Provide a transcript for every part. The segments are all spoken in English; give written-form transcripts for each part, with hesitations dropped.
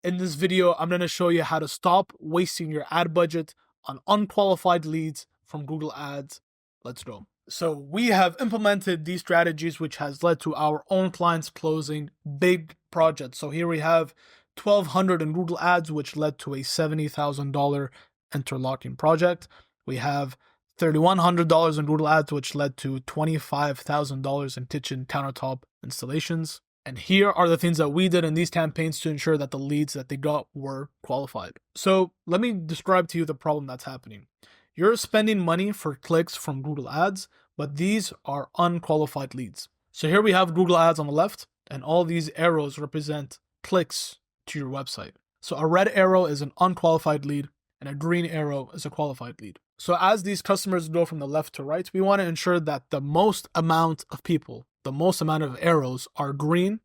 In this video, I'm going to show you how to stop wasting your ad budget on unqualified leads from Google Ads. Let's go. So we have implemented these strategies, which has led to our own clients closing big projects. So here we have 1,200 in Google Ads, which led to a $70,000 interlocking project. We have $3,100 in Google Ads, which led to $25,000 in kitchen countertop installations. And here are the things that we did in these campaigns to ensure that the leads that they got were qualified. So let me describe to you the problem that's happening. You're spending money for clicks from Google Ads, but these are unqualified leads. So here we have Google Ads on the left, and all these arrows represent clicks to your website. So a red arrow is an unqualified lead, and a green arrow is a qualified lead. So as these customers go from the left to right, we want to ensure that the most amount of people, the most amount of arrows are green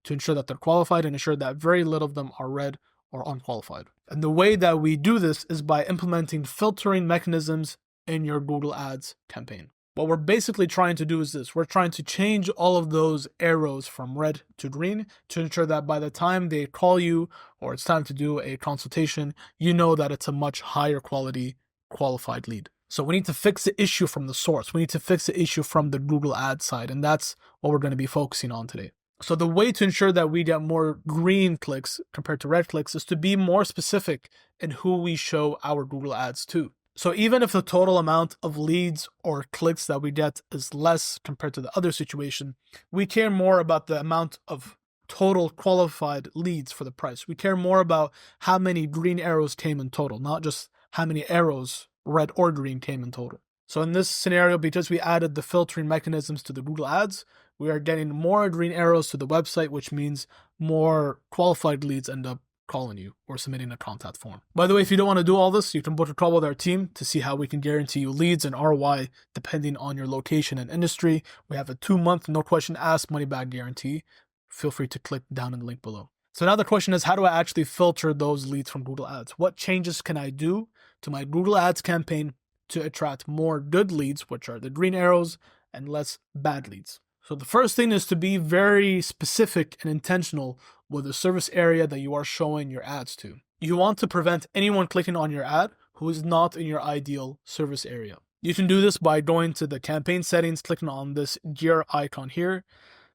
to ensure that they're qualified and ensure that very little of them are red or unqualified. And the way that we do this is by implementing filtering mechanisms in your Google Ads campaign. What we're basically trying to do is this. We're trying to change all of those arrows from red to green to ensure that by the time they call you or it's time to do a consultation, you know that it's a much higher quality qualified lead. So we need to fix the issue from the source. We need to fix the issue from the Google Ads side, and that's what we're going to be focusing on today. So the way to ensure that we get more green clicks compared to red clicks is to be more specific in who we show our Google Ads to. So even if the total amount of leads or clicks that we get is less compared to the other situation, we care more about the amount of total qualified leads for the price. We care more about how many green arrows came in total, not just how many arrows, red or green, came in total. So in this scenario, because we added the filtering mechanisms to the Google Ads, we are getting more green arrows to the website, which means more qualified leads end up calling you or submitting a contact form. By the way, if you don't want to do all this, you can book a call with our team to see how we can guarantee you leads and ROI depending on your location and industry. We have a 2-month, no question asked money back guarantee. Feel free to click down in the link below. So now the question is, how do I actually filter those leads from Google Ads? What changes can I do to my Google Ads campaign to attract more good leads, which are the green arrows, and less bad leads? So the first thing is to be very specific and intentional with the service area that you are showing your ads to. You want to prevent anyone clicking on your ad who is not in your ideal service area. You can do this by going to the campaign settings, clicking on this gear icon here,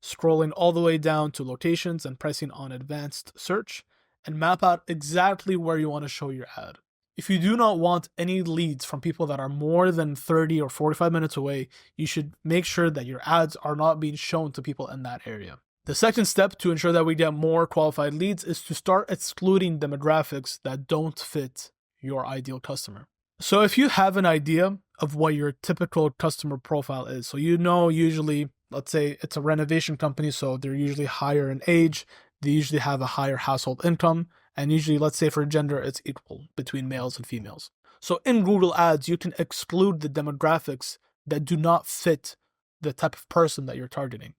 scrolling all the way down to locations and pressing on advanced search, and map out exactly where you want to show your ad. If you do not want any leads from people that are more than 30 or 45 minutes away, you should make sure that your ads are not being shown to people in that area. The second step to ensure that we get more qualified leads is to start excluding demographics that don't fit your ideal customer. So if you have an idea of what your typical customer profile is, so you know usually, let's say it's a renovation company, so they're usually higher in age, they usually have a higher household income, and usually, let's say for gender, it's equal between males and females. So in Google Ads, you can exclude the demographics that do not fit the type of person that you're targeting.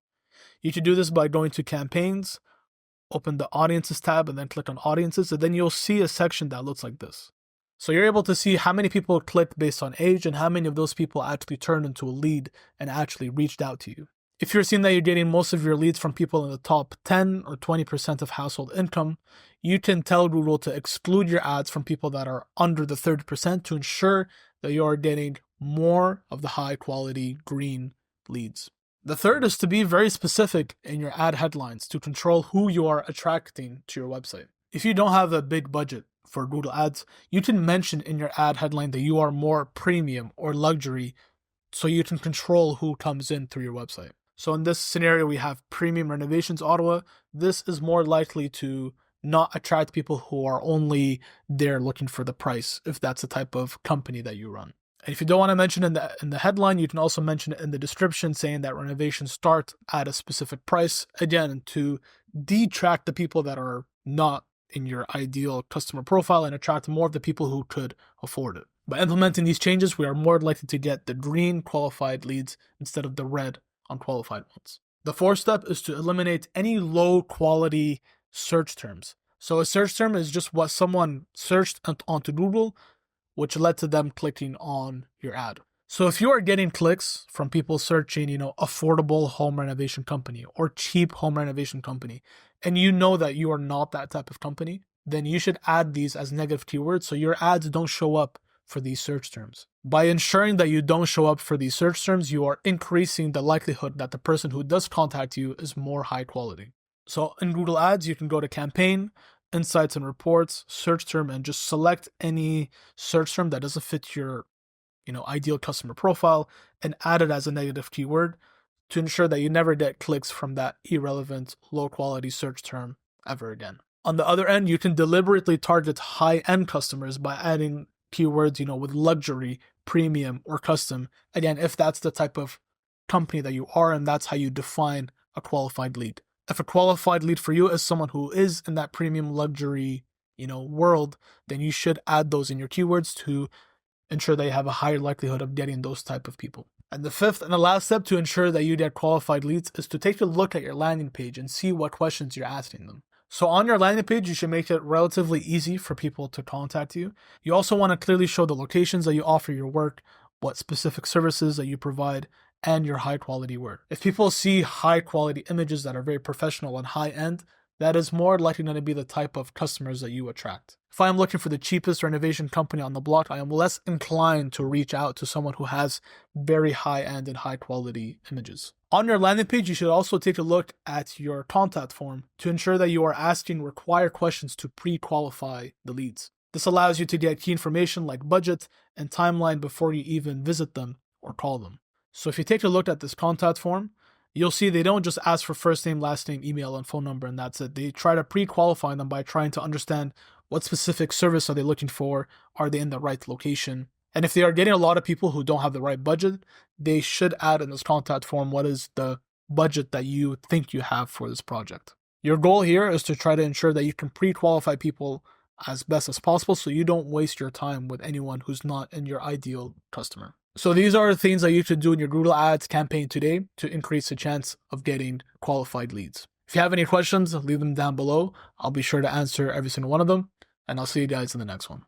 You can do this by going to campaigns, open the audiences tab, and then click on audiences, and then you'll see a section that looks like this. So you're able to see how many people clicked based on age and how many of those people actually turned into a lead and actually reached out to you. If you're seeing that you're getting most of your leads from people in the top 10 or 20% of household income, you can tell Google to exclude your ads from people that are under the 30% to ensure that you are getting more of the high quality green leads. The third is to be very specific in your ad headlines to control who you are attracting to your website. If you don't have a big budget for Google Ads, you can mention in your ad headline that you are more premium or luxury so you can control who comes in through your website. So in this scenario, we have Premium Renovations Ottawa. This is more likely to not attract people who are only there looking for the price, if that's the type of company that you run. And if you don't want to mention in the headline, you can also mention it in the description saying that renovations start at a specific price, again, to detract the people that are not in your ideal customer profile and attract more of the people who could afford it. By implementing these changes, we are more likely to get the green qualified leads instead of the red unqualified ones. The fourth step is to eliminate any low quality search terms. So a search term is just what someone searched onto Google, which led to them clicking on your ad. So if you are getting clicks from people searching, affordable home renovation company or cheap home renovation company, and you know that you are not that type of company, then you should add these as negative keywords so your ads don't show up for these search terms. By ensuring that you don't show up for these search terms, you are increasing the likelihood that the person who does contact you is more high quality. So in Google Ads, you can go to campaign, insights and reports, search term, and just select any search term that doesn't fit your ideal customer profile and add it as a negative keyword to ensure that you never get clicks from that irrelevant, low quality search term ever again. On the other end, you can deliberately target high-end customers by adding keywords, with luxury, premium, or custom. Again, if that's the type of company that you are, and that's how you define a qualified lead. If a qualified lead for you is someone who is in that premium luxury, world, then you should add those in your keywords to ensure that you have a higher likelihood of getting those type of people. And the fifth and the last step to ensure that you get qualified leads is to take a look at your landing page and see what questions you're asking them. So on your landing page, you should make it relatively easy for people to contact you. You also want to clearly show the locations that you offer your work, what specific services that you provide, and your high quality work. If people see high quality images that are very professional and high end, that is more likely going to be the type of customers that you attract. If I'm looking for the cheapest renovation company on the block, I am less inclined to reach out to someone who has very high-end and high-quality images. On your landing page, you should also take a look at your contact form to ensure that you are asking required questions to pre-qualify the leads. This allows you to get key information like budget and timeline before you even visit them or call them. So if you take a look at this contact form, you'll see they don't just ask for first name, last name, email, and phone number, and that's it. They try to pre-qualify them by trying to understand what specific service are they looking for, are they in the right location, and if they are getting a lot of people who don't have the right budget, they should add in this contact form what is the budget that you think you have for this project. Your goal here is to try to ensure that you can pre-qualify people as best as possible so you don't waste your time with anyone who's not in your ideal customer. So these are the things that you should do in your Google Ads campaign today to increase the chance of getting qualified leads. If you have any questions, leave them down below. I'll be sure to answer every single one of them, and I'll see you guys in the next one.